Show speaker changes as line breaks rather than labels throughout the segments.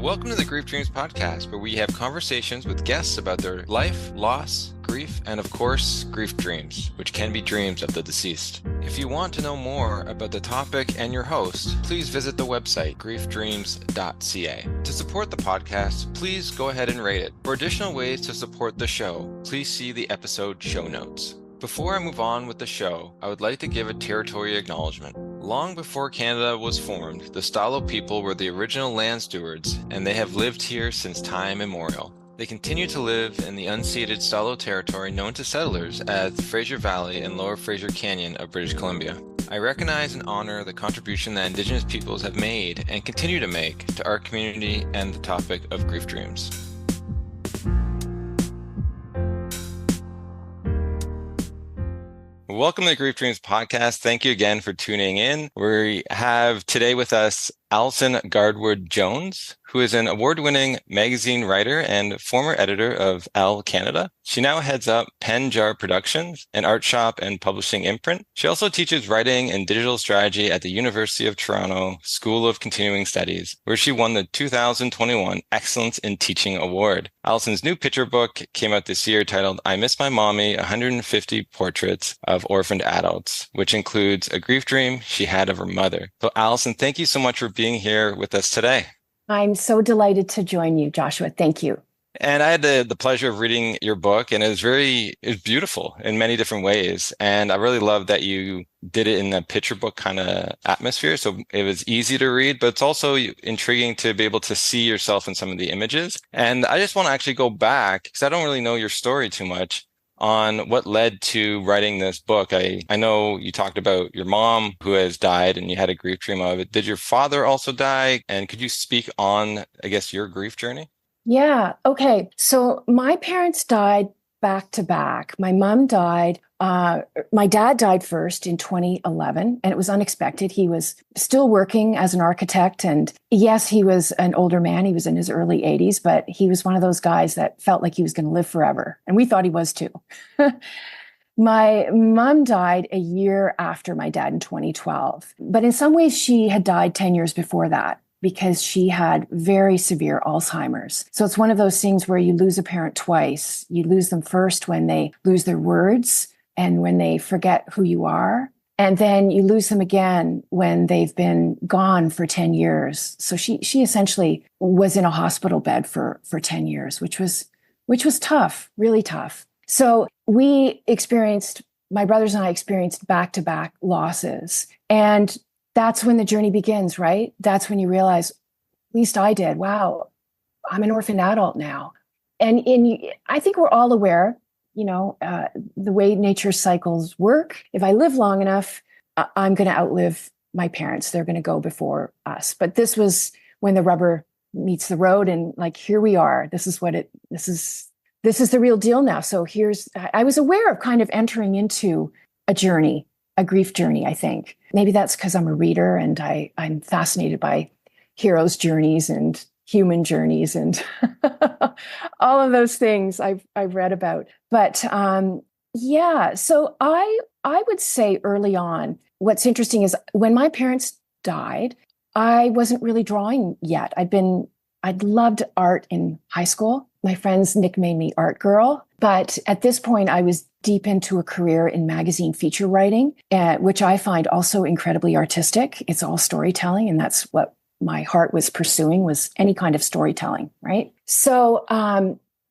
Welcome to the Grief Dreams podcast, where we have conversations with guests about their life, loss, grief, and of course, grief dreams, which can be dreams of the deceased. If you want to know more about the topic and your host, please visit the website griefdreams.ca. To support the podcast, please go ahead and rate it. For additional ways to support the show, please see the episode show notes. Before I move on with the show, I would like to give a territory acknowledgement. Long before Canada was formed, the Stalo people were the original land stewards, and they have lived here since time immemorial. They continue to live in the unceded Stalo territory known to settlers as the Fraser Valley and Lower Fraser Canyon of British Columbia. I recognize and honor the contribution that Indigenous peoples have made and continue to make to our community and the topic of grief dreams. Welcome to the Grief Dreams podcast. Thank you again for tuning in. We have today with us Alison Garwood-Jones, who is an award-winning magazine writer and former editor of Elle Canada. She now heads up Pen Jar Productions, an art shop and publishing imprint. She also teaches writing and digital strategy at the University of Toronto School of Continuing Studies, where she won the 2021 Excellence in Teaching Award. Alison's new picture book came out this year titled I Miss My Mommy, 150 Portraits of Orphaned Adults, which includes a grief dream she had of her mother. So Alison, thank you so much for being here with us today.
I'm so delighted to join you, Joshua. Thank you.
And I had the pleasure of reading your book, and it was beautiful in many different ways. And I really love that you did it in a picture book kind of atmosphere. So it was easy to read, but it's also intriguing to be able to see yourself in some of the images. And I just want to actually go back, because I don't really know your story too much, on what led to writing this book. I know you talked about your mom who has died and you had a grief dream of it. Did your father also die? And could you speak on, I guess, your grief journey?
Yeah. Okay. So my parents died back to back. My mom died. My dad died first in 2011, and it was unexpected. He was still working as an architect. And yes, he was an older man. He was in his early 80s, but he was one of those guys that felt like he was going to live forever. And we thought he was too. My mom died a year after my dad in 2012. But in some ways, she had died 10 years before that, because she had very severe Alzheimer's. So it's one of those things where you lose a parent twice. You lose them first when they lose their words and when they forget who you are. And then you lose them again when they've been gone for 10 years. So she essentially was in a hospital bed for 10 years, which was tough, really tough. So my brothers and I experienced back-to-back losses. And that's when the journey begins, right? That's when you realize, at least I did, wow, I'm an orphaned adult now. And I think we're all aware, the way nature's cycles work. If I live long enough, I'm going to outlive my parents. They're going to go before us. But this was when the rubber meets the road, and like, here we are. This is the real deal now. So I was aware of kind of entering into a journey, a grief journey, I think. Maybe that's because I'm a reader and I'm fascinated by heroes' journeys and human journeys and all of those things I've read about. But so I would say early on, what's interesting is when my parents died, I wasn't really drawing yet. I'd loved art in high school. My friends nicknamed me Art Girl. But at this point, I was deep into a career in magazine feature writing, which I find also incredibly artistic. It's all storytelling, and that's what my heart was pursuing, was any kind of storytelling, right? So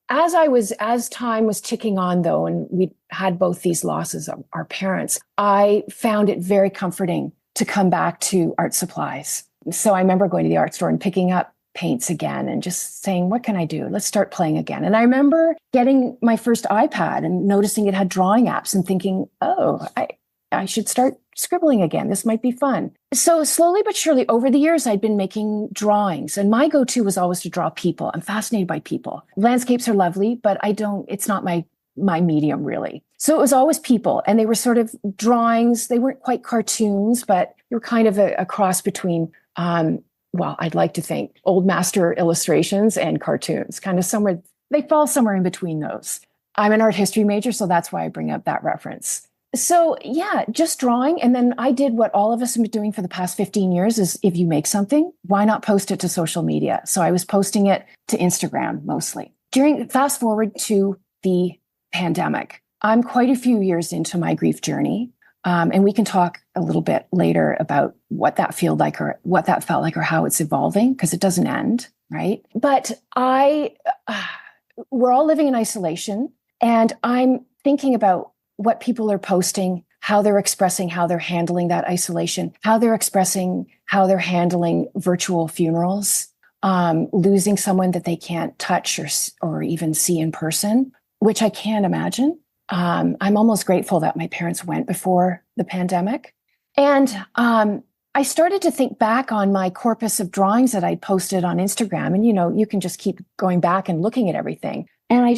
as time was ticking on, though, and we had both these losses of our parents, I found it very comforting to come back to art supplies. So I remember going to the art store and picking up paints again and just saying, what can I do? Let's start playing again. And I remember getting my first iPad and noticing it had drawing apps and thinking, oh, I should start scribbling again. This might be fun. So slowly but surely over the years, I'd been making drawings, and my go-to was always to draw people. I'm fascinated by people. Landscapes are lovely, but it's not my medium really. So it was always people, and they were sort of drawings. They weren't quite cartoons, but they were kind of a cross between, I'd like to think old master illustrations and cartoons, kind of somewhere, they fall somewhere in between those. I'm an art history major, so that's why I bring up that reference. So yeah, just drawing. And then I did what all of us have been doing for the past 15 years is if you make something, why not post it to social media? So I was posting it to Instagram mostly. Fast forward to the pandemic. I'm quite a few years into my grief journey. And we can talk a little bit later about what that felt like or how it's evolving, because it doesn't end, right? But we're all living in isolation, and I'm thinking about what people are posting, how they're expressing, how they're handling that isolation, how they're expressing, how they're handling virtual funerals, losing someone that they can't touch or even see in person, which I can't imagine. I'm almost grateful that my parents went before the pandemic. And I started to think back on my corpus of drawings that I posted on Instagram. And, you can just keep going back and looking at everything. And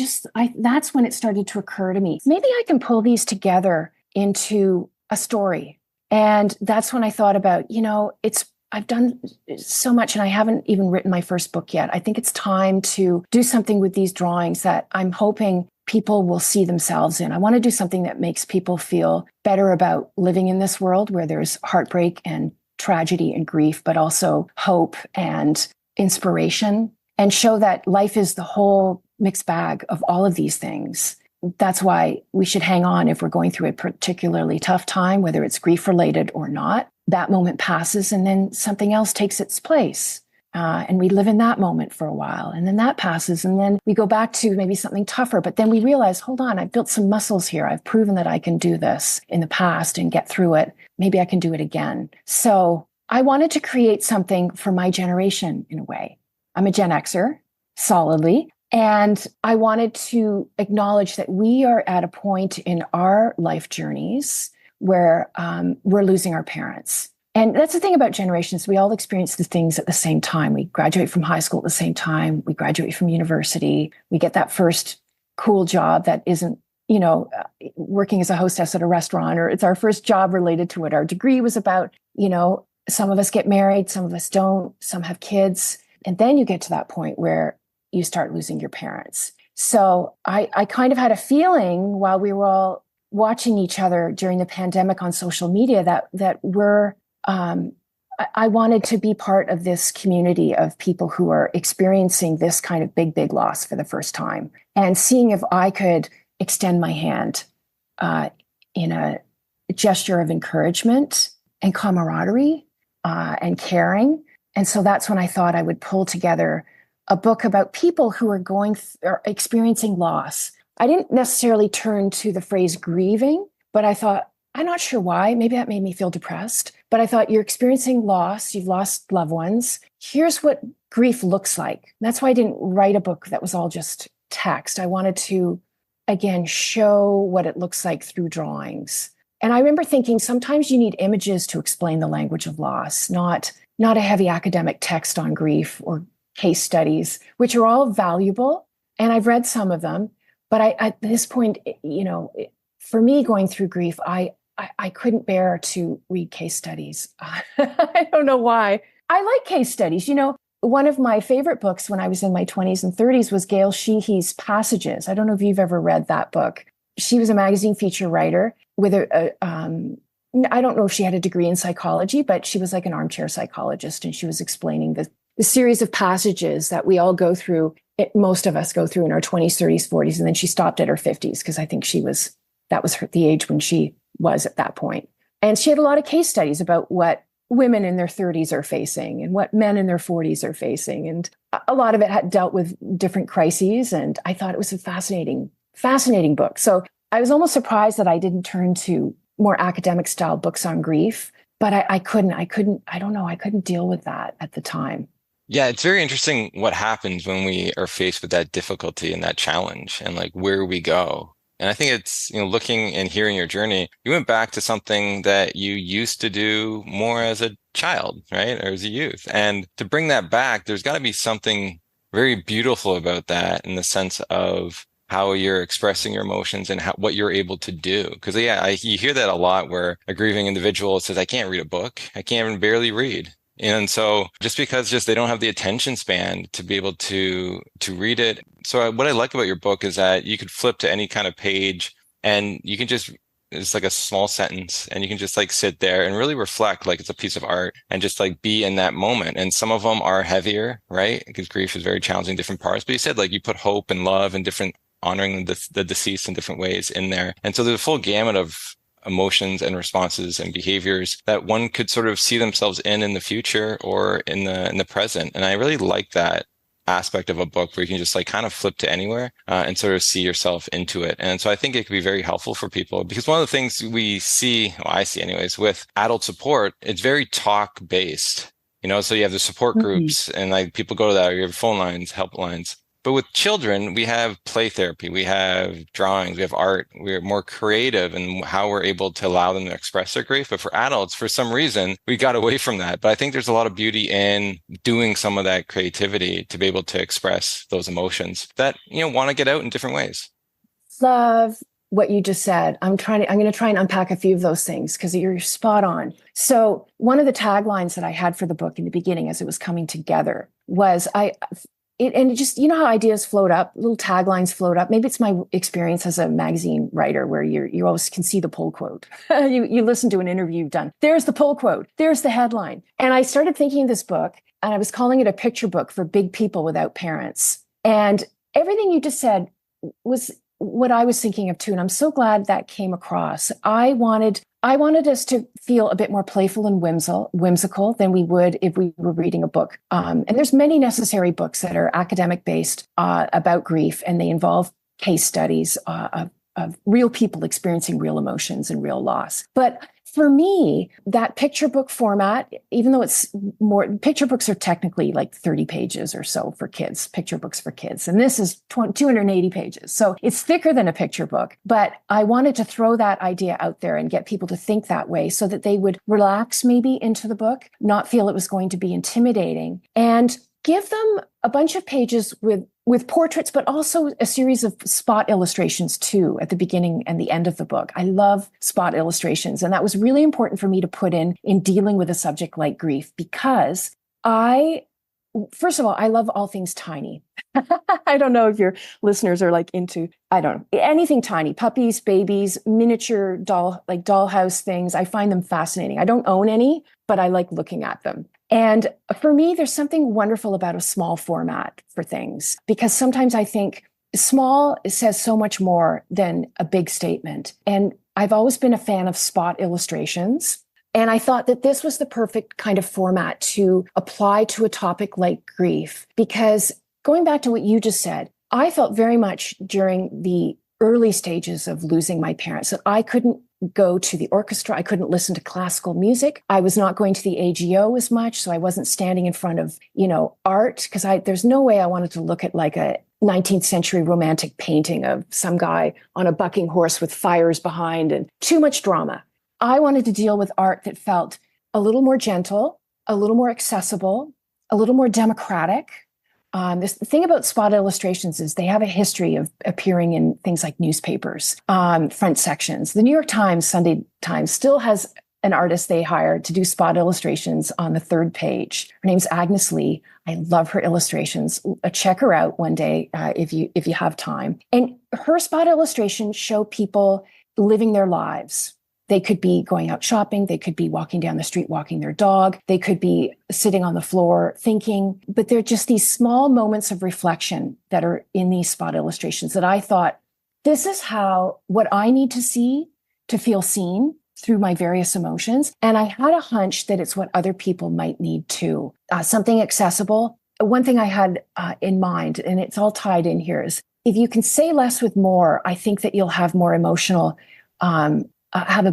that's when it started to occur to me, maybe I can pull these together into a story. And that's when I thought about, I've done so much and I haven't even written my first book yet. I think it's time to do something with these drawings that I'm hoping people will see themselves in. I want to do something that makes people feel better about living in this world where there's heartbreak and tragedy and grief, but also hope and inspiration, and show that life is the whole mixed bag of all of these things. That's why we should hang on if we're going through a particularly tough time, whether it's grief related or not. That moment passes and then something else takes its place. And we live in that moment for a while, and then that passes, and then we go back to maybe something tougher, but then we realize, hold on, I've built some muscles here. I've proven that I can do this in the past and get through it. Maybe I can do it again. So I wanted to create something for my generation in a way. I'm a Gen Xer, solidly. And I wanted to acknowledge that we are at a point in our life journeys where we're losing our parents. And that's the thing about generations. We all experience the things at the same time. We graduate from high school at the same time. We graduate from university. We get that first cool job that isn't, working as a hostess at a restaurant, or it's our first job related to what our degree was about. Some of us get married, some of us don't, some have kids. And then you get to that point where you start losing your parents. So I kind of had a feeling while we were all watching each other during the pandemic on social media that I wanted to be part of this community of people who are experiencing this kind of big, big loss for the first time, and seeing if I could extend my hand in a gesture of encouragement and camaraderie and caring. And so that's when I thought I would pull together a book about people who are or experiencing loss. I didn't necessarily turn to the phrase grieving, but I thought, I'm not sure why. Maybe that made me feel depressed. But I thought, you're experiencing loss. You've lost loved ones. Here's what grief looks like. That's why I didn't write a book that was all just text. I wanted to, again, show what it looks like through drawings. And I remember thinking sometimes you need images to explain the language of loss, not a heavy academic text on grief or case studies, which are all valuable. And I've read some of them. But at this point, for me going through grief, I couldn't bear to read case studies. I don't know why. I like case studies. One of my favorite books when I was in my 20s and 30s was Gail Sheehy's Passages. I don't know if you've ever read that book. She was a magazine feature writer with I don't know if she had a degree in psychology, but she was like an armchair psychologist. And she was explaining the series of passages that we all go through. Most of us go through in our 20s, 30s, 40s. And then she stopped at her 50s because I think that was the age when she was at that point. And she had a lot of case studies about what women in their 30s are facing and what men in their 40s are facing. And a lot of it had dealt with different crises. And I thought it was a fascinating book. So I was almost surprised that I didn't turn to more academic style books on grief, but I couldn't deal with that at the time.
Yeah, it's very interesting what happens when we are faced with that difficulty and that challenge and like where we go. And I think it's, looking and hearing your journey, you went back to something that you used to do more as a child, right? Or as a youth. And to bring that back, there's got to be something very beautiful about that in the sense of how you're expressing your emotions and what you're able to do. Because you hear that a lot where a grieving individual says, I can't read a book. I can't even barely read. And so just because they don't have the attention span to be able to read it. So what I like about your book is that you could flip to any kind of page and you can just It's like a small sentence, and you can just like sit there and really reflect like it's a piece of art and just like be in that moment. And some of them are heavier, right? Because grief is very challenging, different parts. But you said like you put hope and love and different honoring the deceased in different ways in there. And so there's a full gamut of emotions and responses and behaviors that one could sort of see themselves in the future or in the present. And I really like that aspect of a book where you can just like kind of flip to anywhere and sort of see yourself into it. And so I think it could be very helpful for people because one of the things we see, well, I see anyways, with adult support, it's very talk based. So you have the support groups and like people go to that, or you have phone lines, helplines. But with children, we have play therapy, we have drawings, we have art, we're more creative in how we're able to allow them to express their grief. But for adults, for some reason, we got away from that. But I think there's a lot of beauty in doing some of that creativity to be able to express those emotions that, want to get out in different ways.
Love what you just said. I'm going to try and unpack a few of those things because you're spot on. So one of the taglines that I had for the book in the beginning as it was coming together was and just, how ideas float up, little taglines float up. Maybe it's my experience as a magazine writer where you always can see the pull quote. you listen to an interview you've done. There's the pull quote. There's the headline. And I started thinking of this book and I was calling it a picture book for big people without parents. And everything you just said was what I was thinking of too. And I'm so glad that came across. I wanted us to feel a bit more playful and whimsical than we would if we were reading a book. And there's many necessary books that are academic based about grief, and they involve case studies of real people experiencing real emotions and real loss. But for me, that picture book format, even though it's more, picture books are technically like 30 pages or so for kids, picture books for kids. And this is 280 pages. So it's thicker than a picture book. But I wanted to throw that idea out there and get people to think that way so that they would relax maybe into the book, not feel it was going to be intimidating, and give them a bunch of pages with portraits, but also a series of spot illustrations too at the beginning and the end of the book. I love spot illustrations. And that was really important for me to put in dealing with a subject like grief, because first of all, I love all things tiny. I don't know if your listeners are like into, I don't know, anything tiny, puppies, babies, miniature dollhouse things. I find them fascinating. I don't own any, but I like looking at them. And for me, there's something wonderful about a small format for things, because sometimes I think small says so much more than a big statement. And I've always been a fan of spot illustrations. And I thought that this was the perfect kind of format to apply to a topic like grief, because going back to what you just said, I felt very much during the early stages of losing my parents that I couldn't go to the orchestra. I couldn't listen to classical music. I was not going to the AGO as much. So I wasn't standing in front of, art, because there's no way I wanted to look at like a 19th century romantic painting of some guy on a bucking horse with fires behind and too much drama. I wanted to deal with art that felt a little more gentle, a little more accessible, a little more democratic. The thing about spot illustrations is they have a history of appearing in things like newspapers, front sections. The New York Times, Sunday Times still has an artist they hired to do spot illustrations on the third page. Her name's Agnes Lee. I love her illustrations. Check her out one day if you have time. And her spot illustrations show people living their lives. They could be going out shopping. They could be walking down the street, walking their dog. They could be sitting on the floor thinking, but they're just these small moments of reflection that are in these spot illustrations that I thought, this is what I need to see to feel seen through my various emotions. And I had a hunch that it's what other people might need too. Something accessible. One thing I had in mind, and it's all tied in here, is if you can say less with more, I think that you'll have more emotional, have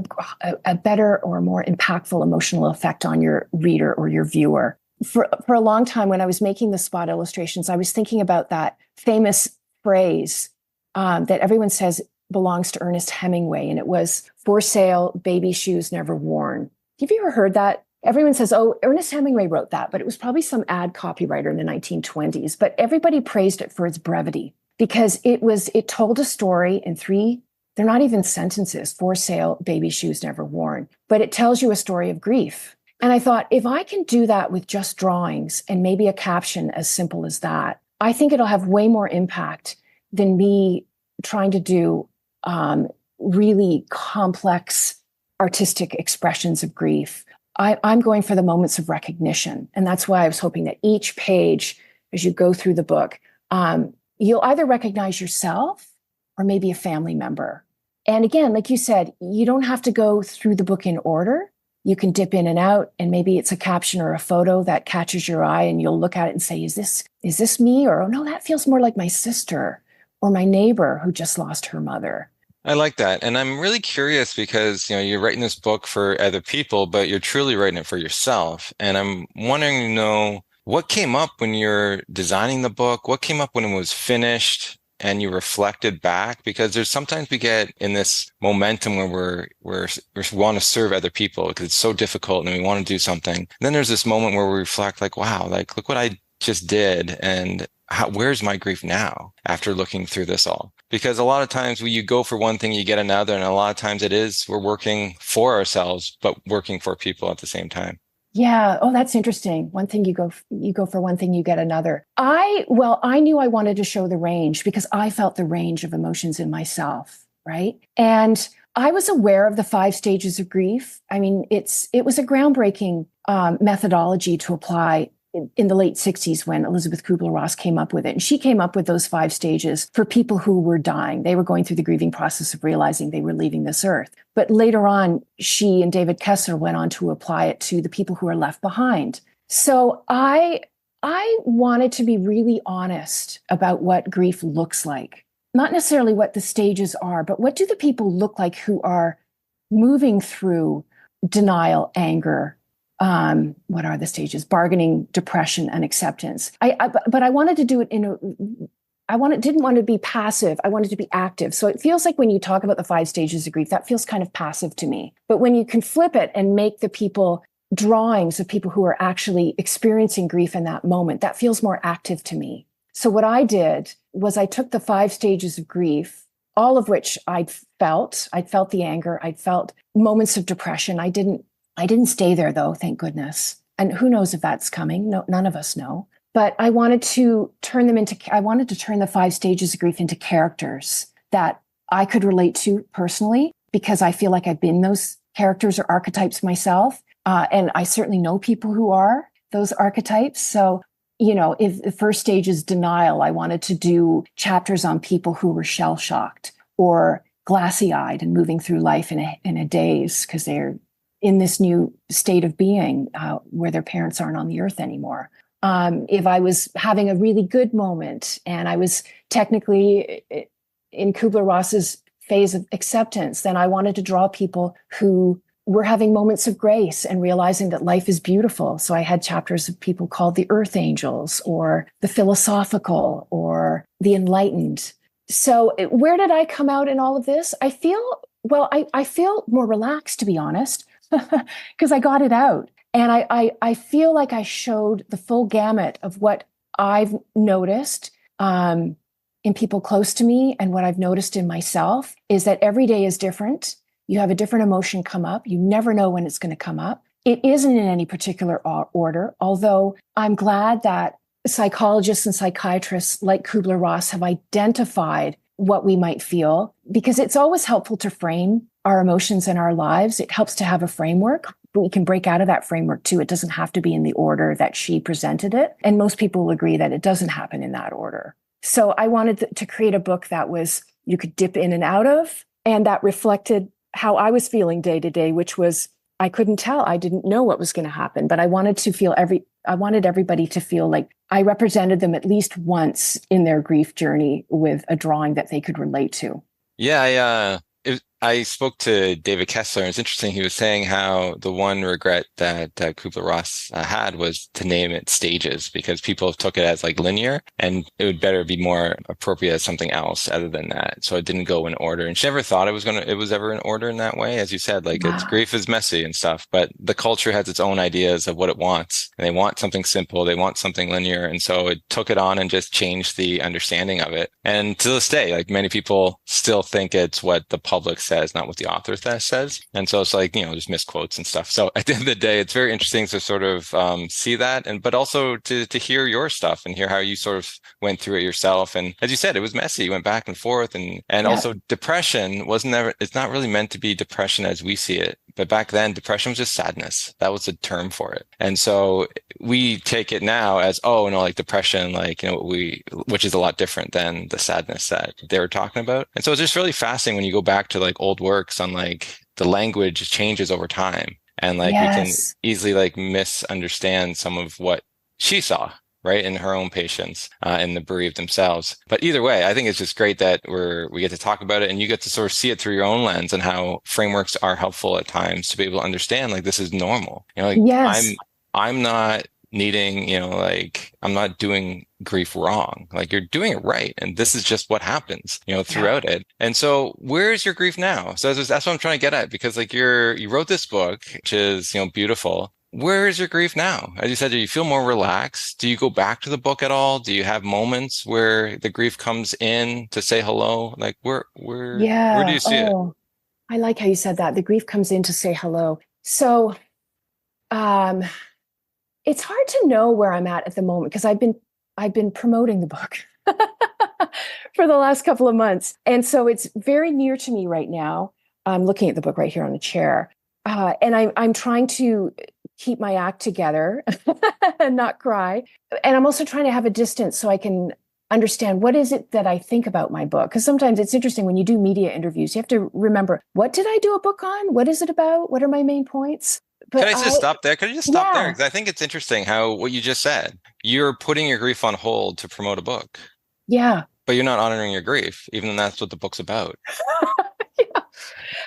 a better or more impactful emotional effect on your reader or your viewer. For a long time, when I was making the spot illustrations, I was thinking about that famous phrase that everyone says belongs to Ernest Hemingway, and it was, "For sale, baby shoes never worn." Have you ever heard that? Everyone says, oh, Ernest Hemingway wrote that, but it was probably some ad copywriter in the 1920s. But everybody praised it for its brevity, because it told a story in three. They're not even sentences: "For sale, baby shoes never worn." But it tells you a story of grief. And I thought, if I can do that with just drawings and maybe a caption as simple as that, I think it'll have way more impact than me trying to do really complex artistic expressions of grief. I'm going for the moments of recognition. And that's why I was hoping that each page, as you go through the book, you'll either recognize yourself or maybe a family member. And again, like you said, you don't have to go through the book in order. You can dip in and out, and maybe it's a caption or a photo that catches your eye, and you'll look at it and say, is this me? Or, oh no, that feels more like my sister or my neighbor who just lost her mother.
I like that. And I'm really curious because, you're writing this book for other people, but you're truly writing it for yourself. And I'm wondering to know what came up when you're designing the book, what came up when it was finished and you reflected back, because there's sometimes we get in this momentum where we want to serve other people because it's so difficult and we want to do something. And then there's this moment where we reflect like, wow, like look what I just did. And where's my grief now after looking through this all? Because a lot of times when you go for one thing, you get another. And a lot of times we're working for ourselves, but working for people at the same time.
Yeah. Oh, that's interesting. One thing you go for one thing, you get another. I knew I wanted to show the range because I felt the range of emotions in myself. Right. And I was aware of the 5 stages of grief. I mean, it was a groundbreaking methodology to apply in the late 60s when Elizabeth Kubler-Ross came up with it. And she came up with those 5 stages for people who were dying. They were going through the grieving process of realizing they were leaving this earth. But later on, she and David Kessler went on to apply it to the people who are left behind. So I wanted to be really honest about what grief looks like. Not necessarily what the stages are, but what do the people look like who are moving through denial, anger, what are the stages? Bargaining, depression, and acceptance. But I wanted to do it didn't want to be passive. I wanted to be active. So it feels like when you talk about the 5 stages of grief, that feels kind of passive to me. But when you can flip it and make the people drawings of people who are actually experiencing grief in that moment, that feels more active to me. So what I did was I took the 5 stages of grief, all of which I'd felt the anger. I'd felt moments of depression. I didn't stay there though, thank goodness. And who knows if that's coming? No, none of us know. But I wanted to turn the 5 stages of grief into characters that I could relate to personally, because I feel like I've been those characters or archetypes myself. And I certainly know people who are those archetypes. So, if the first stage is denial, I wanted to do chapters on people who were shell-shocked or glassy-eyed and moving through life in a daze because they're in this new state of being where their parents aren't on the earth anymore. If I was having a really good moment and I was technically in Kubler-Ross's phase of acceptance, then I wanted to draw people who were having moments of grace and realizing that life is beautiful. So I had chapters of people called the Earth Angels or the Philosophical or the Enlightened. So where did I come out in all of this? I feel more relaxed, to be honest, because I got it out. And I feel like I showed the full gamut of what I've noticed in people close to me, and what I've noticed in myself is that every day is different. You have a different emotion come up. You never know when it's going to come up. It isn't in any particular order, although I'm glad that psychologists and psychiatrists like Kubler-Ross have identified what we might feel, because it's always helpful to frame our emotions in our lives. It helps to have a framework. But we can break out of that framework too. It doesn't have to be in the order that she presented it. And most people will agree that it doesn't happen in that order. So I wanted to create a book that you could dip in and out of, and that reflected how I was feeling day to day, which was, I couldn't tell. I didn't know what was going to happen, but I wanted everybody to feel like I represented them at least once in their grief journey with a drawing that they could relate to.
Yeah, I spoke to David Kessler, and it's interesting. He was saying how the one regret that Kubler-Ross had was to name it stages, because people took it as like linear, and it would better be more appropriate as something else other than that. So it didn't go in order. And she never thought it was ever in order in that way. As you said, like
Wow.
It's grief is messy and stuff, but the culture has its own ideas of what it wants. And they want something simple. They want something linear. And so it took it on and just changed the understanding of it. And to this day, like many people still think it's what the public says, not what the author says. And so it's like, just misquotes and stuff. So at the end of the day, it's very interesting to sort of see that, but also to hear your stuff and hear how you sort of went through it yourself. And as you said, it was messy. You went back and forth, and also depression it's not really meant to be depression as we see it. But back then, depression was just sadness. That was the term for it. And so we take it now as, like depression, which is a lot different than the sadness that they were talking about. And so it's just really fascinating when you go back to like old works on like the language changes over time. And like we can easily misunderstand some of what she saw, right, in her own patients and the bereaved themselves. But either way, I think it's just great that we get to talk about it, and you get to sort of see it through your own lens, and how frameworks are helpful at times to be able to understand this is normal. I'm not needing, I'm not doing grief wrong. You're doing it right, and this is just what happens, throughout it. And so where's your grief now? So that's what I'm trying to get at, because you wrote this book, which is, beautiful. Where is your grief now? As you said, do you feel more relaxed? Do you go back to the book at all? Do you have moments where the grief comes in to say hello? Where do you see it?
I like how you said that. The grief comes in to say hello. So, it's hard to know where I'm at the moment, because I've been promoting the book for the last couple of months. And so it's very near to me right now. I'm looking at the book right here on the chair. And I'm trying to keep my act together and not cry. And I'm also trying to have a distance so I can understand what is it that I think about my book. Because sometimes it's interesting when you do media interviews, you have to remember, what did I do a book on? What is it about? What are my main points? But
Can I just stop there? Could I just stop there? Because I think it's interesting how what you just said, you're putting your grief on hold to promote a book.
Yeah.
But you're not honoring your grief, even though that's what the book's about.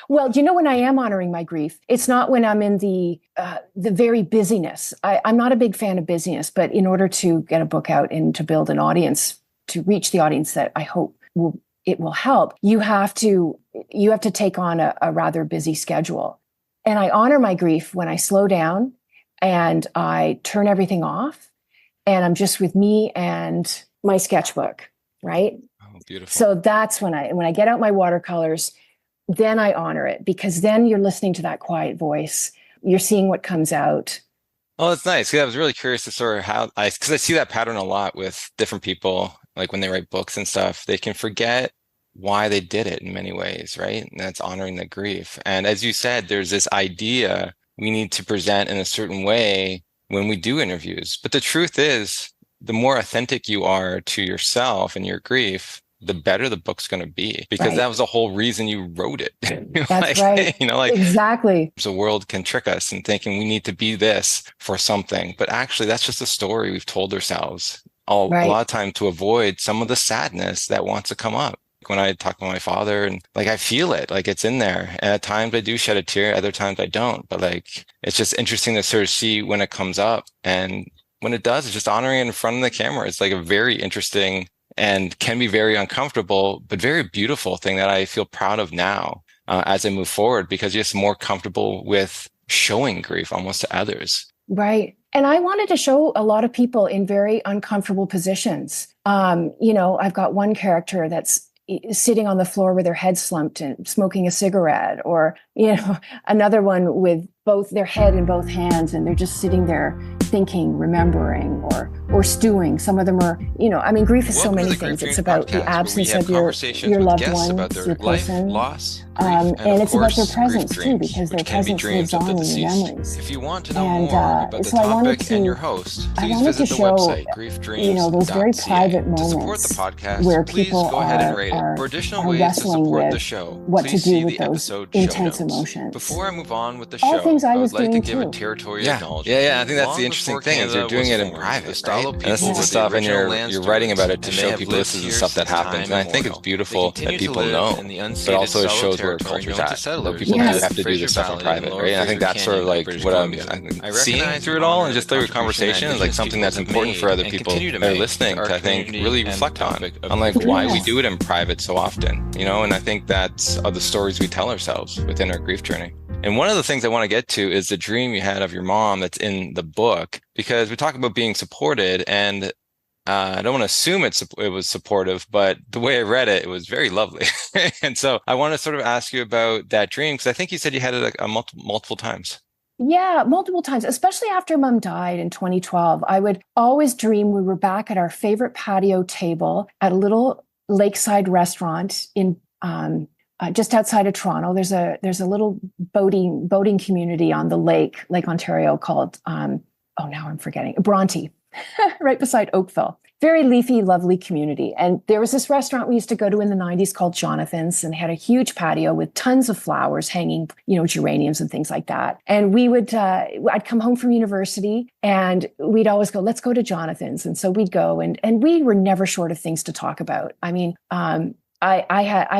Well, when I am honoring my grief, it's not when I'm in the very busyness. I'm not a big fan of busyness, but in order to get a book out and to build an audience, to reach the audience that I hope it will help, you have to take on a rather busy schedule. And I honor my grief when I slow down and I turn everything off, and I'm just with me and my sketchbook, right?
Oh, beautiful.
So that's when I get out my watercolors. Then I honor it, because then you're listening to that quiet voice. You're seeing what comes out.
Oh, that's nice. Yeah, I was really curious to sort of because I see that pattern a lot with different people, like when they write books and stuff, they can forget why they did it in many ways, right? And that's honoring the grief. And as you said, there's this idea we need to present in a certain way when we do interviews. But the truth is, the more authentic you are to yourself and your grief, the better the book's going to be, because that was the whole reason you wrote it.
That's right. Exactly.
The world can trick us in thinking we need to be this for something, but actually that's just a story we've told ourselves a lot of time to avoid some of the sadness that wants to come up. When I talk to my father, and I feel it, it's in there. And at times I do shed a tear, other times I don't. But it's just interesting to sort of see when it comes up. And when it does, it's just honoring it in front of the camera. It's a very interesting and can be very uncomfortable, but very beautiful thing that I feel proud of now as I move forward, because you're just more comfortable with showing grief almost to others.
Right. And I wanted to show a lot of people in very uncomfortable positions. I've got one character that's sitting on the floor with their head slumped and smoking a cigarette, or, another one with both their head in both hands, and they're just sitting there thinking, remembering, or stewing. Some of them are, grief is so many things. It's about the absence of your loved one,
about their
your
life,
person.
Loss,
and it's about their presence too, because their presence lives on in your memories.
If you want to know more about the topic and your host, please visit the website, griefdreams.ca.
Those very private moments
to support the podcast,
where
please
people
go ahead and rate it.
are
For additional ways to
wrestling
support
with
the show,
what
please
to do
see
with
the
those
episode show
intense
notes.
emotions.
Before I move on with the
All
show,
things I
I
was
would like to
doing
give
too.
a territory acknowledgement. Yeah, I think that's the interesting thing, is you're doing it in private, right? And this is the stuff, and you're writing about it to show people this is the stuff that happens. And I think it's beautiful that people know, but also it shows where culture's at. People do have to do this stuff in private, right? And I think that's sort of what I'm seeing through it all, and just through the conversation is something that's important for other people that are listening to, I think, really reflect on why we do it in private so often, and I think that's the stories we tell ourselves within our grief journey. And one of the things I want to get to is the dream you had of your mom that's in the book, because we talk about being supported, and I don't want to assume it was supportive, but the way I read it, it was very lovely. And so I want to sort of ask you about that dream because I think you said you had it like multiple times.
Yeah, multiple times, especially after mom died in 2012. I would always dream we were back at our favorite patio table at a little lakeside restaurant in just outside of Toronto. There's a little boating community on the Lake Ontario called oh, now I'm forgetting, Bronte, right beside Oakville. Very leafy, lovely community. And there was this restaurant we used to go to in the 90s called Jonathan's, and they had a huge patio with tons of flowers hanging, geraniums and things like that. And I'd come home from university and we'd always go, let's go to Jonathan's. And so we'd go and we were never short of things to talk about. I mean, I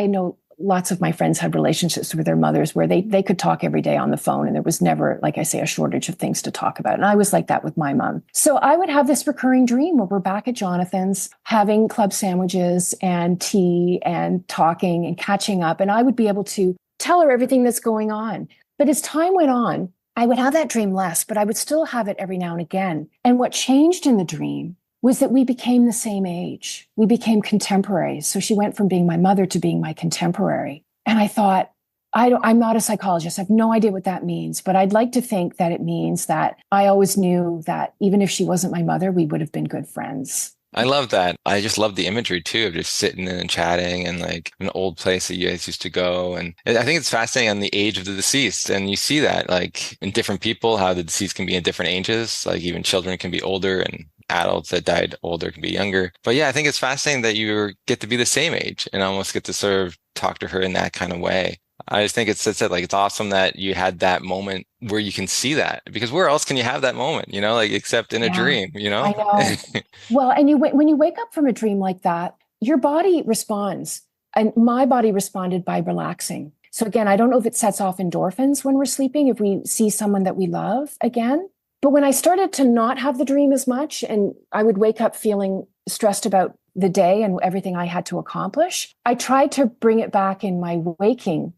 know lots of my friends had relationships with their mothers where they could talk every day on the phone and there was never, like I say, a shortage of things to talk about. And I was like that with my mom. So I would have this recurring dream where we're back at Jonathan's having club sandwiches and tea and talking and catching up. And I would be able to tell her everything that's going on. But as time went on, I would have that dream less, but I would still have it every now and again. And what changed in the dream was that we became the same age. We became contemporaries. So she went from being my mother to being my contemporary. And I thought, I'm not a psychologist. I have no idea what that means, but I'd like to think that it means that I always knew that even if she wasn't my mother, we would have been good friends.
I love that. I just love the imagery too of just sitting and chatting and like an old place that you guys used to go. And I think it's fascinating on the age of the deceased. And you see that like in different people, how the deceased can be in different ages. Like even children can be older and adults that died older can be younger. But yeah, I think it's fascinating that you get to be the same age and almost get to sort of talk to her in that kind of way. I just think it's awesome that you had that moment where you can see that because where else can you have that moment, like except in a dream,
I know. Well, and when you wake up from a dream like that, your body responds. And my body responded by relaxing. So again, I don't know if it sets off endorphins when we're sleeping, if we see someone that we love again. But when I started to not have the dream as much and I would wake up feeling stressed about the day and everything I had to accomplish, I tried to bring it back in my waking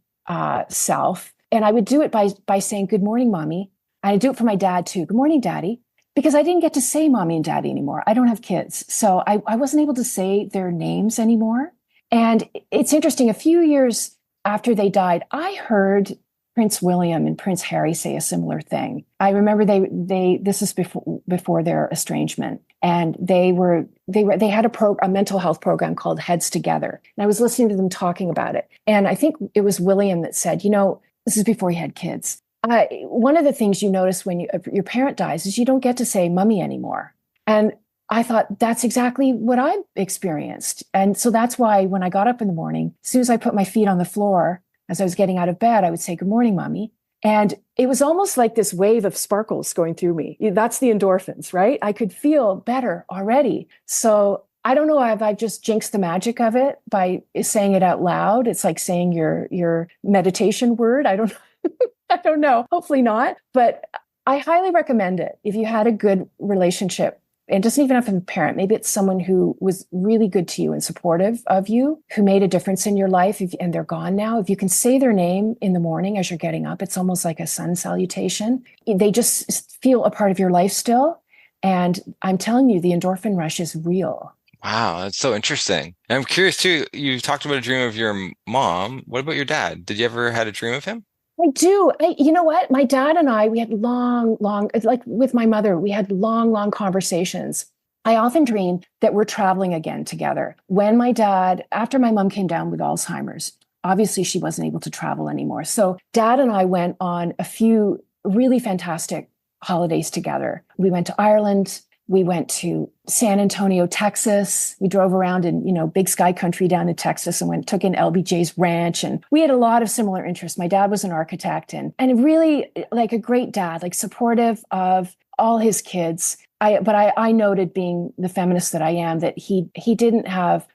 self. And I would do it by saying, good morning, mommy. And I do it for my dad too. Good morning, daddy. Because I didn't get to say mommy and daddy anymore. I don't have kids. So I wasn't able to say their names anymore. And it's interesting. A few years after they died, I heard Prince William and Prince Harry say a similar thing. I remember this is before their estrangement. And they had a mental health program called Heads Together. And I was listening to them talking about it. And I think it was William that said, this is before he had kids. One of the things you notice when your parent dies is you don't get to say mummy anymore. And I thought that's exactly what I experienced. And so that's why when I got up in the morning, as soon as I put my feet on the floor, as I was getting out of bed, I would say, good morning, mommy. And it was almost like this wave of sparkles going through me. That's the endorphins, right? I could feel better already. So I don't know if I just jinxed the magic of it by saying it out loud. It's like saying your meditation word. I don't know. Hopefully not. But I highly recommend it. If you had a good relationship, and it doesn't even have to be a parent, maybe it's someone who was really good to you and supportive of you, who made a difference in your life, and they're gone now. If you can say their name in the morning as you're getting up, it's almost like a sun salutation. They just feel a part of your life still. And I'm telling you, the endorphin rush is real.
Wow, that's so interesting. And I'm curious too, you talked about a dream of your mom. What about your dad? Did you ever had a dream of him?
I do. You know what? My dad and I, we had long, like with my mother, we had long conversations. I often dream that we're traveling again together. After my mom came down with Alzheimer's, obviously she wasn't able to travel anymore. So dad and I went on a few really fantastic holidays together. We went to Ireland. We went to San Antonio, Texas. We drove around in, Big Sky Country down in Texas and took in LBJ's ranch. And we had a lot of similar interests. My dad was an architect and really like a great dad, like supportive of all his kids. But I noted, being the feminist that I am, that he didn't have,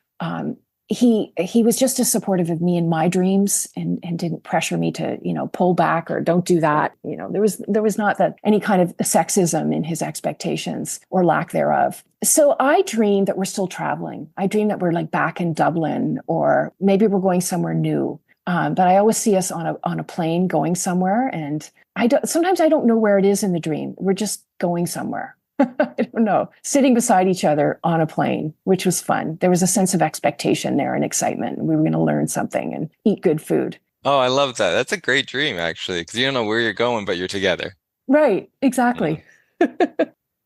he was just as supportive of me and my dreams and didn't pressure me to, pull back or don't do that. There was not any kind of sexism in his expectations or lack thereof. So I dream that we're still traveling. I dream that we're like back in Dublin, or maybe we're going somewhere new. But I always see us on a plane going somewhere. And sometimes I don't know where it is in the dream. We're just going somewhere. I don't know, sitting beside each other on a plane, which was fun. There was a sense of expectation there and excitement. We were going to learn something and eat good food.
Oh, I love that. That's a great dream, actually, because you don't know where you're going, but you're together.
Right,
Yeah.
exactly.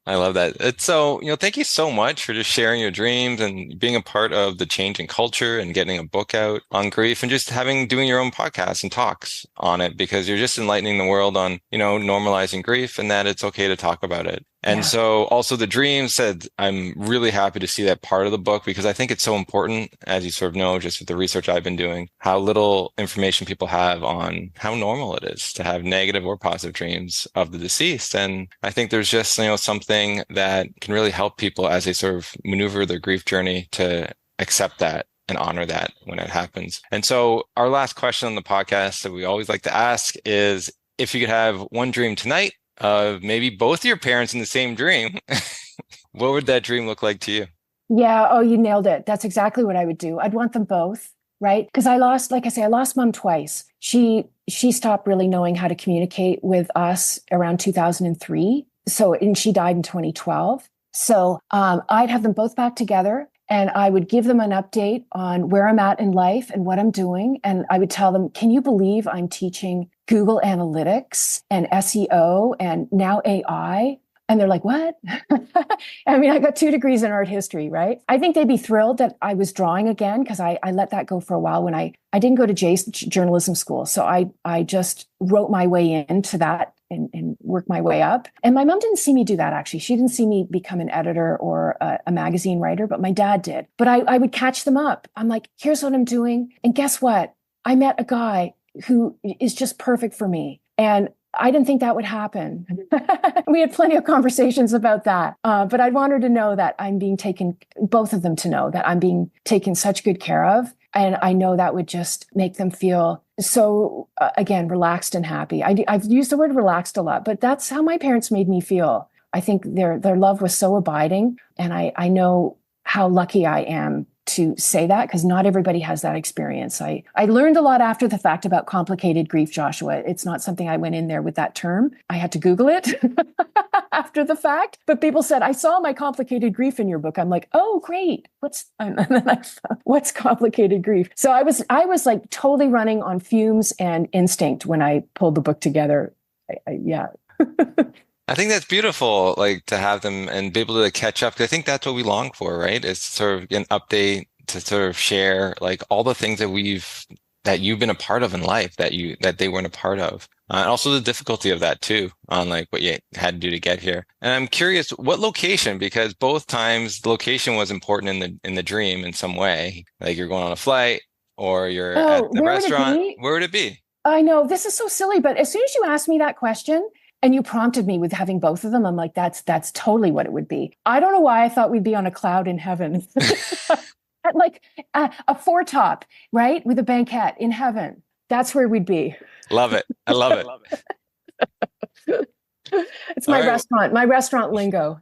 I love that. It's so, thank you so much for just sharing your dreams and being a part of the change in culture and getting a book out on grief and just doing your own podcasts and talks on it because you're just enlightening the world on, normalizing grief and that it's okay to talk about it. And
Yeah.
so also the dream said, I'm really happy to see that part of the book because I think it's so important, as you sort of know, just with the research I've been doing, how little information people have on how normal it is to have negative or positive dreams of the deceased. And I think there's just, something that can really help people as they sort of maneuver their grief journey to accept that and honor that when it happens. And so our last question on the podcast that we always like to ask is if you could have one dream tonight, of maybe both your parents in the same dream, what would that dream look like to you?
Yeah. Oh, you nailed it. That's exactly what I would do. I'd want them both, right? Because like I say, I lost mom twice. She stopped really knowing how to communicate with us around 2003. And she died in 2012. So I'd have them both back together and I would give them an update on where I'm at in life and what I'm doing. And I would tell them, can you believe I'm teaching Google Analytics and SEO and now AI? And they're like, what? I mean, I got 2 degrees in art history, right? I think they'd be thrilled that I was drawing again because I let that go for a while when I didn't go to journalism school. So I just wrote my way into that and worked my way up. And my mom didn't see me do that, actually. She didn't see me become an editor or a magazine writer, but my dad did. But I would catch them up. I'm like, here's what I'm doing. And guess what? I met a guy who is just perfect for me. And I didn't think that would happen. We had plenty of conversations about that. But I'd want her to know that I'm being taken, both of them to know that I'm being taken such good care of. And I know that would just make them feel so, again, relaxed and happy. I've used the word relaxed a lot, but that's how my parents made me feel. I think their love was so abiding. And I know how lucky I am to say that because not everybody has that experience. I learned a lot after the fact about complicated grief, Joshua. It's not something I went in there with that term. I had to Google it after the fact. But people said, I saw my complicated grief in your book. I'm like, oh, great. And then I thought, what's complicated grief? So I was like totally running on fumes and instinct when I pulled the book together. Yeah.
I think that's beautiful, like to have them and be able to catch up. 'Cause I think that's what we long for, right? Is sort of an update to sort of share like all the things that you've been a part of in life that they weren't a part of. And also the difficulty of that too, on like what you had to do to get here. And I'm curious, what location, because both times the location was important in the dream in some way. Like you're going on a flight or you're at the restaurant. Where would it be?
I know this is so silly, but as soon as you asked me that question, and you prompted me with having both of them, I'm like, that's totally what it would be. I don't know why I thought we'd be on a cloud in heaven. At like a foretop, right? With a banquet in heaven. That's where we'd be.
Love it. I love it.
It's my restaurant lingo.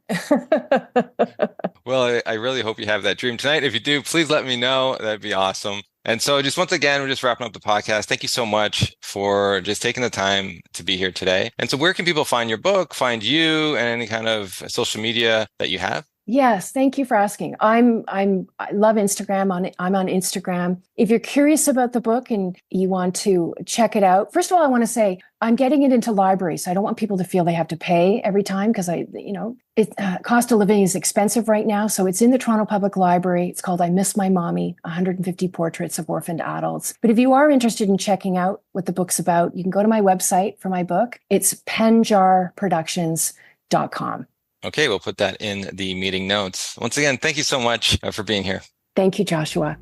Well, I really hope you have that dream tonight. If you do, please let me know. That'd be awesome. And so just once again, we're just wrapping up the podcast. Thank you so much for just taking the time to be here today. And so where can people find your book, find you, and any kind of social media that you have?
Yes, thank you for asking. I love Instagram. I'm on Instagram. If you're curious about the book and you want to check it out, first of all, I want to say I'm getting it into libraries. So I don't want people to feel they have to pay every time because cost of living is expensive right now. So it's in the Toronto Public Library. It's called I Miss My Mommy, 150 Portraits of Orphaned Adults. But if you are interested in checking out what the book's about, you can go to my website for my book. It's penjarproductions.com.
Okay, we'll put that in the meeting notes. Once again, thank you so much for being here.
Thank you, Joshua.